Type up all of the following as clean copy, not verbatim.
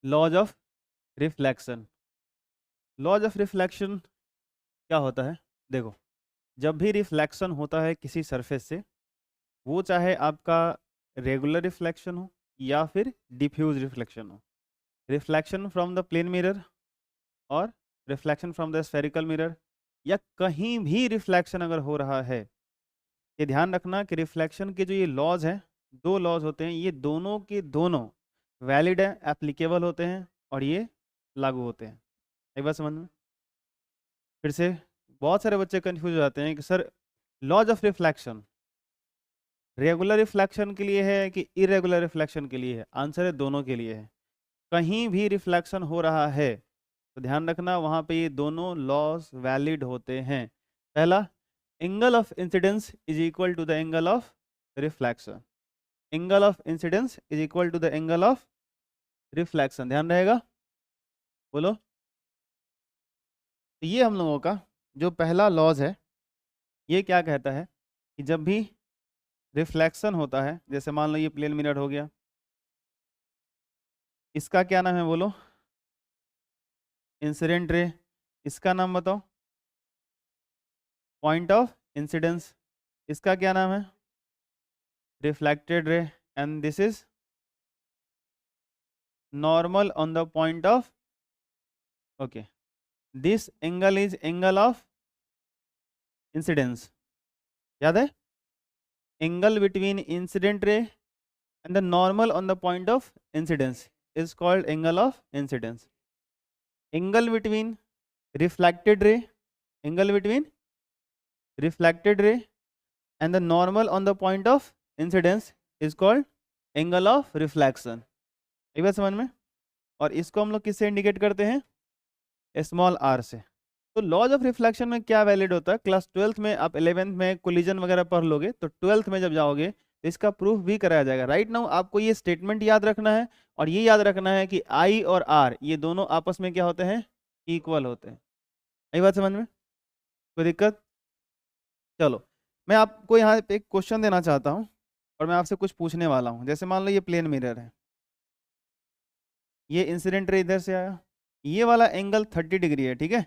Laws of reflection. Laws of reflection क्या होता है? देखो, जब भी रिफ्लेक्शन होता है किसी सरफेस से, वो चाहे आपका रेगुलर रिफ्लेक्शन हो या फिर डिफ्यूज रिफ्लेक्शन हो, reflection from the plane mirror और reflection from the spherical mirror, या कहीं भी रिफ्लेक्शन अगर हो रहा है, ये ध्यान रखना कि रिफ्लेक्शन के जो ये लॉज हैं, दो लॉज होते हैं, ये दोनों के दोनों वैलिड है, एप्लीकेबल होते हैं और ये लागू होते हैं। एक बात समझ में? फिर से, बहुत सारे बच्चे कंफ्यूज हो जाते हैं कि sir laws of reflection regular reflection के लिए है कि इरेगुलर रिफ्लेक्शन के लिए है? आंसर है दोनों के लिए है। कहीं भी रिफ्लेक्शन हो रहा है तो ध्यान रखना वहां पे ये दोनों लॉज वैलिड होते हैं। पहला, angle of incidence is equal to the angle of reflection. Angle of incidence is equal to the angle of reflection, ध्यान रहेगा। बोलो। तो ये हम लोगों का जो पहला लॉज है, ये क्या कहता है कि जब भी रिफ्लेक्शन होता है, जैसे मान लो ये प्लेन मिरर हो गया, इसका क्या नाम है बोलो? Incident ray. इसका नाम बताओ? Point of incidence. इसका क्या नाम है? Reflected ray. And this is normal on the point of, okay, this angle is angle of incidence. याद है? Angle between incident ray and the normal on the point of incidence is called angle of incidence. Angle between reflected ray, angle between reflected ray and the normal on the point of incidence is called angle of reflection. एक बात समझ में? और इसको हम लोग किससे indicate करते हैं? स्मॉल आर से। तो लॉज ऑफ रिफ्लेक्शन में क्या वैलिड होता है? क्लास 12th में, आप 11th में कोलिजन वगैरह पढ़ लोगे, तो 12th में जब जाओगे तो इसका प्रूफ भी कराया जाएगा। राइट नाउ आपको ये स्टेटमेंट याद रखना है और ये याद रखना है कि आई और आर ये दोनों आपस में क्या होते हैं? इक्वल होते हैं। यही बात समझ में? कोई दिक्कत? चलो, मैं आपको यहाँ पे एक क्वेश्चन देना चाहता हूँ और मैं आपसे कुछ पूछने वाला हूँ। जैसे मान लो ये प्लेन मिरर है, ये इंसिडेंट रे इधर से आया, ये वाला एंगल 30 डिग्री है, ठीक है।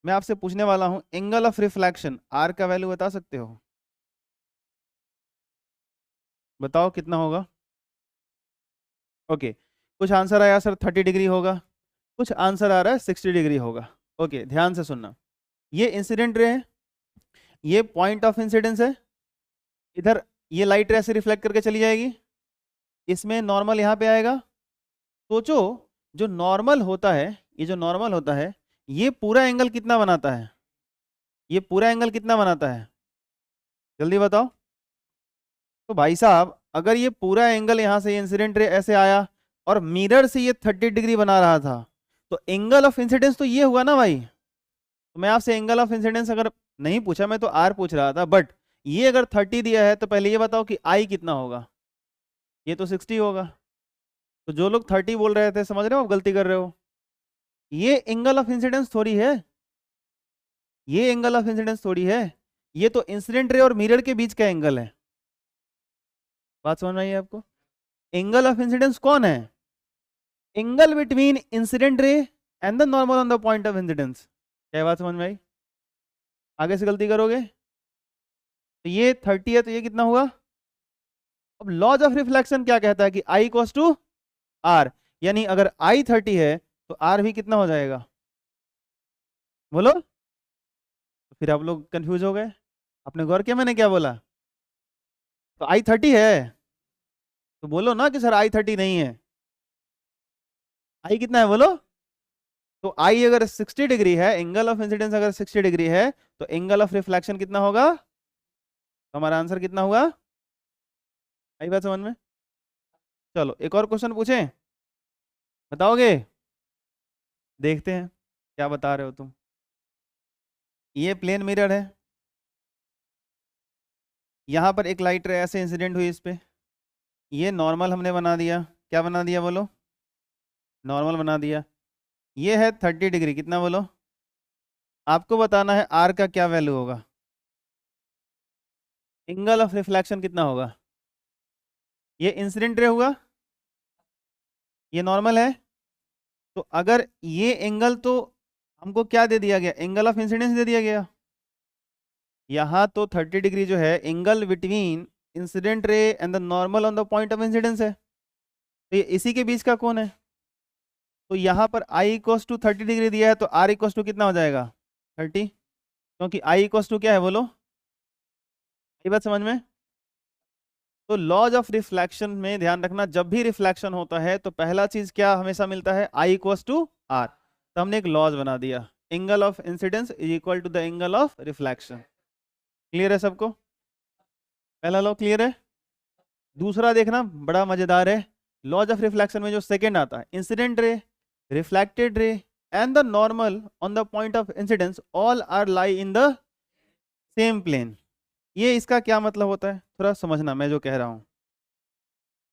मैं आपसे पूछने वाला हूं एंगल ऑफ रिफ्लेक्शन आर का वैल्यू बता सकते हो? बताओ कितना होगा? ओके, कुछ आंसर आया सर 30 डिग्री होगा, कुछ आंसर आ रहा है 60 डिग्री होगा। ओके, ध्यान से सुनना। ये इंसिडेंट रे है, ये पॉइंट ऑफ इंसिडेंस है, इधर ये लाइट रे से रिफ्लेक्ट करके चली जाएगी, इसमें नॉर्मल यहाँ पे आएगा। सोचो, जो नॉर्मल होता है, ये जो नॉर्मल होता है, ये पूरा एंगल कितना बनाता है? ये पूरा एंगल कितना बनाता है? जल्दी बताओ। तो भाई साहब, अगर ये पूरा एंगल यहाँ से इंसिडेंट रे ऐसे आया और मिरर से ये 30 डिग्री बना रहा था, तो एंगल ऑफ इंसिडेंस तो ये हुआ ना भाई। तो मैं आपसे एंगल ऑफ इंसिडेंस अगर नहीं पूछा, मैं तो आर पूछ रहा था, बट ये अगर 30 दिया है तो पहले ये बताओ कि आई कितना होगा? ये तो 60 होगा। तो जो लोग 30 बोल रहे थे, समझ रहे हो आप गलती कर रहे हो। ये एंगल ऑफ इंसिडेंस थोड़ी है, ये एंगल ऑफ इंसिडेंस थोड़ी है, ये तो इंसिडेंट रे और मिरर के बीच का एंगल है। बात समझ में आई है आपको? एंगल ऑफ इंसिडेंस कौन है? Angle between incident ray and the normal on the point of incidence. क्या बात समझ में आई? आगे से गलती करोगे तो ये 30 है, तो ये कितना हुआ? अब लॉज ऑफ रिफ्लेक्शन क्या कहता है कि आई इक्वल्स टू आर, यानी अगर आई 30 है तो आर भी कितना हो जाएगा? बोलो। तो फिर आप लोग कंफ्यूज हो गए, आपने गौर किया मैंने क्या बोला? तो आई 30 है तो बोलो ना कि सर आई 30 नहीं है। आई कितना है बोलो? तो आई अगर 60 डिग्री है, एंगल ऑफ इंसिडेंस अगर 60 डिग्री है, तो एंगल ऑफ रिफ्लेक्शन कितना होगा? तो हमारा आंसर कितना हुआ? आई बात समझ में? चलो एक और क्वेश्चन पूछें, बताओगे? देखते हैं क्या बता रहे हो तुम। ये प्लेन मिरर है, यहाँ पर एक लाइट रे ऐसे इंसिडेंट हुई इस पे, ये नॉर्मल हमने बना दिया। क्या बना दिया बोलो? नॉर्मल बना दिया। ये है 30 डिग्री, कितना बोलो? आपको बताना है आर का क्या वैल्यू होगा। एंगल ऑफ रिफ्लेक्शन कितना होगा? ये इंसिडेंट रे हुआ, ये नॉर्मल है, तो अगर ये एंगल तो हमको क्या दे दिया गया, एंगल ऑफ इंसिडेंस दे दिया गया। यहाँ तो 30 डिग्री जो है angle between incident ray and the normal on the point of incidence है, तो ये इसी के बीच का कौन है। तो यहाँ पर I इक्वस टू 30 डिग्री दिया है, तो R इक्वस टू कितना हो जाएगा 30, क्योंकि I इक्वस टू क्या है बोलो, ये बात समझ में। तो लॉज ऑफ रिफ्लेक्शन में ध्यान रखना, जब भी रिफ्लेक्शन होता है तो पहला चीज क्या हमेशा मिलता है, I इक्वस टू R। तो हमने एक लॉज बना दिया, angle of incidence is equal to the angle of reflection. Clear है सबको, पहला लॉ क्लियर है। दूसरा देखना बड़ा मजेदार है, लॉज ऑफ रिफ्लेक्शन में जो सेकंड आता है, incident ray, reflected ray and the normal on the point of incidence all are lie in the same plane. ये इसका क्या मतलब होता है, थोड़ा समझना मैं जो कह रहा हूँ।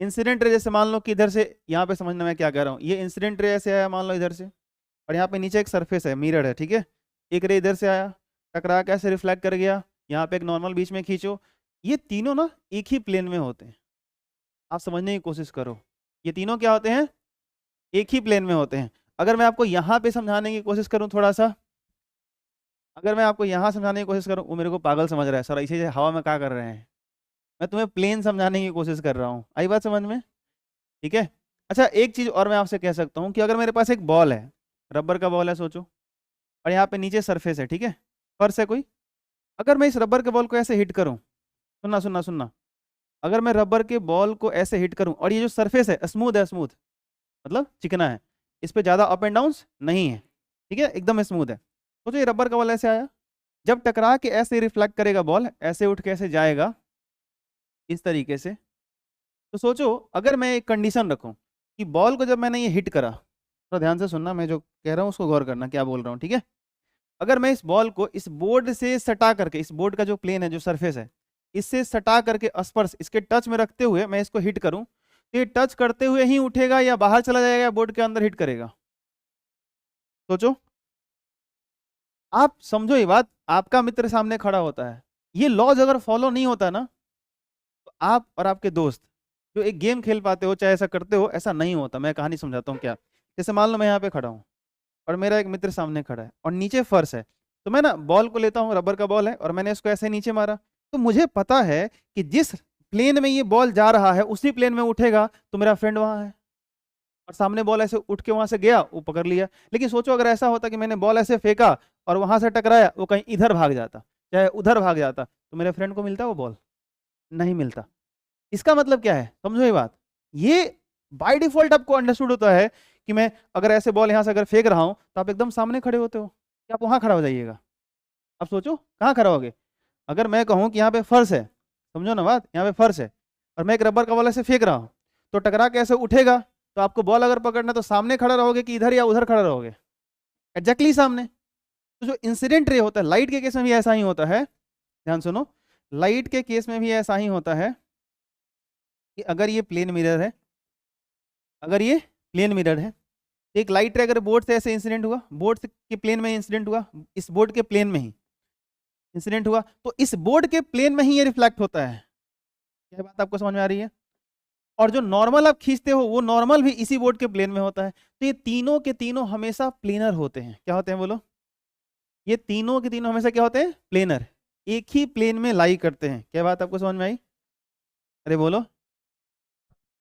इंसिडेंट रे जैसे मान लो कि इधर से, यहाँ पे समझना मैं क्या कह रहा हूँ, ये इंसिडेंट रे ऐसे आया मान लो इधर से, और यहाँ पे नीचे एक सरफेस है, मिरर है, ठीक है। एक रे इधर से आया, टकरा कैसे रिफ्लेक्ट कर गया, यहाँ पे एक नॉर्मल बीच में खींचो, ये तीनों ना एक ही प्लेन में होते हैं। आप समझने की कोशिश करो, ये तीनों क्या होते हैं, एक ही प्लेन में होते हैं। अगर मैं आपको यहाँ पे समझाने की कोशिश करूँ थोड़ा सा, अगर मैं आपको यहाँ समझाने की कोशिश करूँ, वो मेरे को पागल समझ रहा है सर, इसे हवा में क्या कर रहे हैं। मैं तुम्हें प्लेन समझाने की कोशिश कर रहा हूँ, आई बात समझ में, ठीक है। अच्छा एक चीज और मैं आपसे कह सकता हूँ कि अगर मेरे पास एक बॉल है, रबर का बॉल है सोचो, और यहाँ पे नीचे सरफेस है, ठीक है, फर्श है कोई, अगर मैं इस रबर के बॉल को ऐसे हिट करूँ, सुनना सुनना सुनना, अगर मैं रबर के बॉल को ऐसे हिट करूँ और ये जो सरफेस है स्मूथ है, स्मूथ मतलब चिकना है, इस पे ज्यादा अप एंड डाउन नहीं है, ठीक है, एकदम स्मूथ है। सोचो ये रबर का बॉल ऐसे आया, जब टकरा के ऐसे रिफ्लेक्ट करेगा बॉल, ऐसे उठ के ऐसे जाएगा इस तरीके से। तो सोचो अगर मैं एक कंडीशन रखूं कि बॉल को जब मैंने ये हिट करा, तो ध्यान से सुनना मैं जो कह रहा हूँ उसको गौर करना क्या बोल रहा हूँ, ठीक है। अगर मैं इस बॉल को इस बोर्ड से सटा करके, इस बोर्ड का जो प्लेन है जो सरफेस है, इससे सटा करके स्पर्श इसके टच में रखते हुए मैं इसको हिट करूं, तो ये टच करते हुए ही उठेगा या बाहर चला जाएगा या बोर्ड के अंदर हिट करेगा, सोचो। आप समझो ये बात, आपका मित्र सामने खड़ा होता है, ये लॉज अगर फॉलो नहीं होता ना, तो आप और आपके दोस्त जो एक गेम खेल पाते हो चाहे ऐसा करते हो, ऐसा नहीं होता। मैं कहानी समझाता हूँ क्या। जैसे मान लो मैं यहाँ पे खड़ा हूँ और मेरा एक मित्र सामने खड़ा है और नीचे फर्श है, तो मैं ना बॉल को लेता हूँ, रबर का बॉल है, और मैंने इसको ऐसे नीचे मारा, तो मुझे पता है कि जिस प्लेन में ये बॉल जा रहा है उसी प्लेन में उठेगा, तो मेरा फ्रेंड वहां है, और सामने बॉल ऐसे उठ के वहां से गया, वो पकड़ लिया। लेकिन सोचो अगर ऐसा होता कि मैंने बॉल ऐसे फेंका और वहां से टकराया, वो कहीं इधर भाग जाता चाहे उधर भाग जाता, तो मेरे फ्रेंड को मिलता वो बॉल, नहीं मिलता। इसका मतलब क्या है, समझो ये बात, ये बाय डिफॉल्ट आपको अंडरस्टूड होता है कि मैं अगर ऐसे बॉल यहां से अगर फेंक रहा हूं तो आप एकदम सामने खड़े होते हो, कि आप वहां खड़ा हो जाइएगा। अब सोचो कहाँ खड़ा होगे। अगर मैं कहूँ कि यहाँ पे फर्श है, समझो ना बात, यहाँ पे फर्श है और मैं एक रबर का बॉल ऐसे फेंक रहा हूँ, तो टकरा के ऐसे उठेगा, तो आपको बॉल अगर पकड़ना तो सामने खड़ा रहोगे कि इधर या उधर खड़ा रहोगे, एग्जैक्टली सामने। तो जो इंसिडेंट रे होता है, लाइट के केस में भी ऐसा ही होता है, ध्यान सुनो, लाइट के केस में भी ऐसा ही होता है कि अगर ये प्लेन मिरर है, अगर ये प्लेन मिरर है, एक लाइट रे अगर बोर्ड से ऐसे इंसिडेंट हुआ, बोर्ड के प्लेन में इंसिडेंट हुआ, इस बोर्ड के प्लेन में ही इंसिडेंट हुआ, तो इस बोर्ड के प्लेन में ही ये रिफ्लेक्ट होता है। क्या बात आपको समझ में आ रही है। और जो नॉर्मल आप खींचते हो वो नॉर्मल भी इसी बोर्ड के प्लेन में होता है। तो ये तीनों के तीनों हमेशा प्लेनर होते हैं। क्या होते हैं बोलो, ये तीनों के तीनों हमेशा क्या होते हैं, प्लेनर, एक ही प्लेन में लाई करते हैं। क्या बात आपको समझ में आई, अरे बोलो।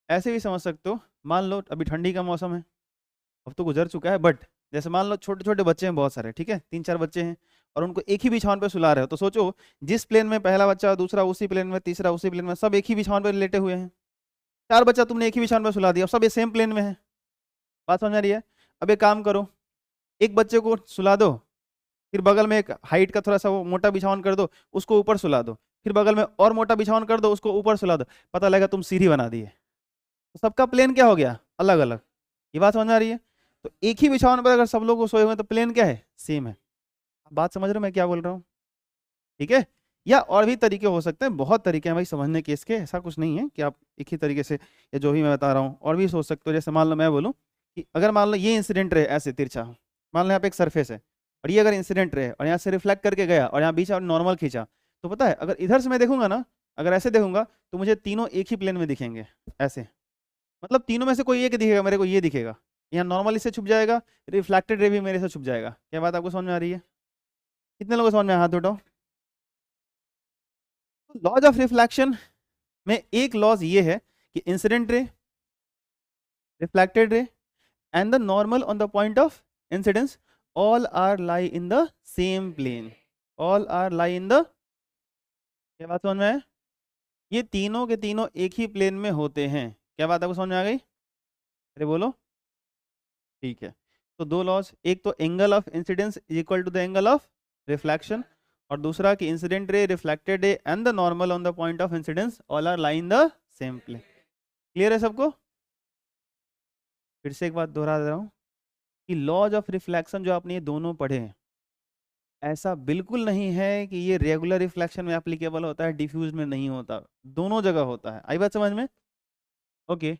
ऐसे भी समझ सकते हो, मान लो अभी ठंडी का मौसम है, अब तो गुजर चुका है, बट जैसे मान लो छोटे छोटे बच्चे हैं बहुत सारे, ठीक है, 3-4 बच्चे हैं, और उनको एक ही बिछावन पे सुला रहे हो, तो सोचो जिस प्लेन में पहला बच्चा, दूसरा उसी प्लेन में, तीसरा उसी प्लेन में, सब एक ही बिछावन पे लेटे हुए हैं, 4 बच्चा तुमने एक ही बिछावन पे सुला दिया, सब ये सेम प्लेन में है। बात समझ आ रही है। अब एक काम करो, एक बच्चे को सुला दो, फिर बगल में एक हाइट का थोड़ा सा वो मोटा बिछावन कर दो, उसको ऊपर सुला दो, फिर बगल में और मोटा बिछावन कर दो, उसको ऊपर सुला दो, पता लगा तुम सीढ़ी बना दिए। तो सबका प्लेन क्या हो गया, अलग अलग। ये बात समझ आ रही है। तो एक ही बिछावन पर अगर सब लोग सोए हुए हैं तो प्लेन क्या है, सेम है। बात समझ रहे हो मैं क्या बोल रहा हूँ, ठीक है। या और भी तरीके हो सकते हैं, बहुत तरीके हैं भाई समझने के इसके, ऐसा कुछ नहीं है कि आप एक ही तरीके से, या जो भी मैं बता रहा हूँ और भी सोच सकते हो। जैसे मान लो मैं बोलूँ कि अगर मान लो ये इंसिडेंट रहे ऐसे तिरछा, मान लो यहाँ पे एक सरफेस है और ये अगर इंसिडेंट रहे और यहाँ से रिफ्लेक्ट करके गया और यहाँ बीच में नॉर्मल खींचा, तो पता है अगर इधर से मैं देखूंगा ना, अगर ऐसे देखूंगा तो मुझे तीनों एक ही प्लेन में दिखेंगे ऐसे, मतलब तीनों में से कोई एक दिखेगा मेरे को, ये दिखेगा, यहाँ नॉर्मल इससे छुप जाएगा, रिफ्लेक्टेड रे भी मेरे से छुप जाएगा। क्या बात आपको समझ में आ रही है? कितने लोगों को समझ में हाथ उठाओ। लॉज ऑफ रिफ्लेक्शन में एक लॉज ये है कि इंसिडेंट रे, रिफ्लेक्टेड रे and the normal on the point of incidence all are lie in the same plane, all are lie in the, क्या बात समझ में है? ये तीनों के तीनों एक ही प्लेन में होते हैं। क्या बात आपको समझ में आ गई? अरे बोलो। ठीक है, तो दो लॉज, एक तो angle of incidence is equal to the angle of reflection, और दूसरा कि incident ray, reflected ray and the normal on the point of incidence all are lie in the same plane. Clear है सबको? फिर से एक बात दोहरा दे रहा हूँ कि लॉज ऑफ रिफ्लेक्शन जो आपने ये दोनों पढ़े हैं, ऐसा बिल्कुल नहीं है कि ये रेगुलर रिफ्लेक्शन में एप्लीकेबल होता है, डिफ्यूज में नहीं होता, दोनों जगह होता है। आई बात समझ में? ओके,